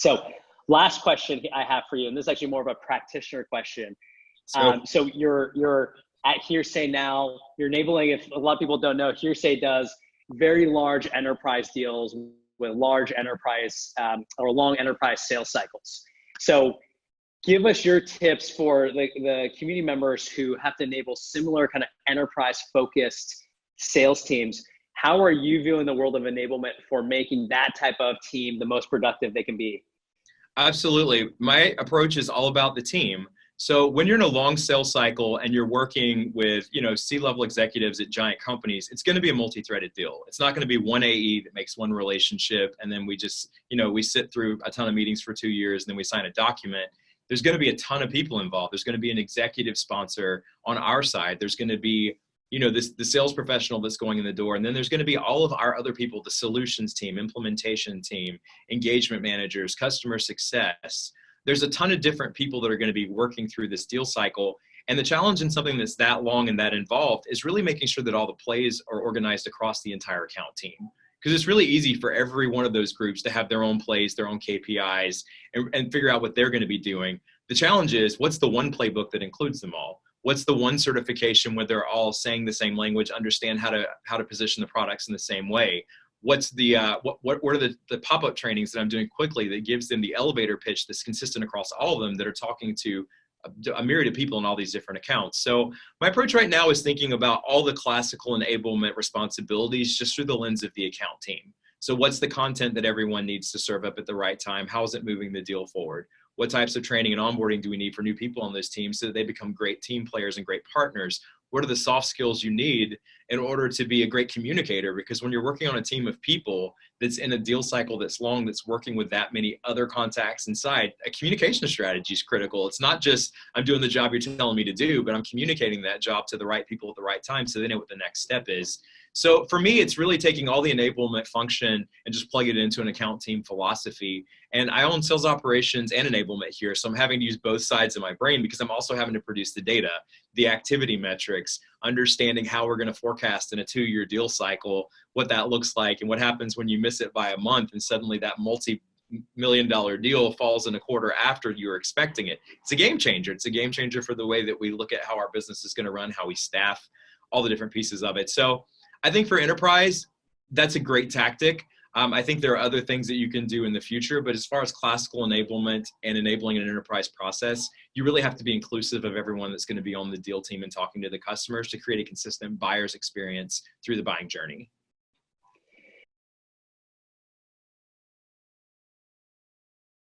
So last question I have for you, and this is actually more of a practitioner question. So you're at Hearsay now. You're enabling, if a lot of people don't know, Hearsay does very large enterprise deals with large enterprise or long enterprise sales cycles. So give us your tips for the community members who have to enable similar kind of enterprise focused sales teams. How are you viewing the world of enablement for making that type of team the most productive they can be? Absolutely. My approach is all about the team. So when you're in a long sales cycle and you're working with, C-level executives at giant companies, it's going to be a multi-threaded deal. It's not going to be one AE that makes one relationship and then we just, we sit through a ton of meetings for 2 years and then we sign a document. There's going to be a ton of people involved. There's going to be an executive sponsor on our side. There's going to be, the sales professional that's going in the door. And then there's going to be all of our other people, the solutions team, implementation team, engagement managers, customer success. There's a ton of different people that are going to be working through this deal cycle. And the challenge in something that's that long and that involved is really making sure that all the plays are organized across the entire account team. Because it's really easy for every one of those groups to have their own plays, their own KPIs, and figure out what they're going to be doing. The challenge is, what's the one playbook that includes them all? What's the one certification where they're all saying the same language, understand how to position the products in the same way? What's the what are the pop-up trainings that I'm doing quickly that gives them the elevator pitch that's consistent across all of them that are talking to a myriad of people in all these different accounts? So my approach right now is thinking about all the classical enablement responsibilities just through the lens of the account team. So what's the content that everyone needs to serve up at the right time? How is it moving the deal forward? What types of training and onboarding do we need for new people on this team so that they become great team players and great partners? What are the soft skills you need in order to be a great communicator? Because when you're working on a team of people that's in a deal cycle that's long, that's working with that many other contacts inside, a communication strategy is critical. It's not just, I'm doing the job you're telling me to do, but I'm communicating that job to the right people at the right time so they know what the next step is. So for me, it's really taking all the enablement function and just plugging it into an account team philosophy. And I own sales operations and enablement here. So I'm having to use both sides of my brain because I'm also having to produce the data, the activity metrics, understanding how we're going to forecast in a 2-year deal cycle, what that looks like, and what happens when you miss it by a month and suddenly that multi-million-dollar deal falls in a quarter after you were expecting it. It's a game changer. It's a game changer for the way that we look at how our business is going to run, how we staff, all the different pieces of it. So I think for enterprise, that's a great tactic. I think there are other things that you can do in the future, but as far as classical enablement and enabling an enterprise process, you really have to be inclusive of everyone that's going to be on the deal team and talking to the customers to create a consistent buyer's experience through the buying journey.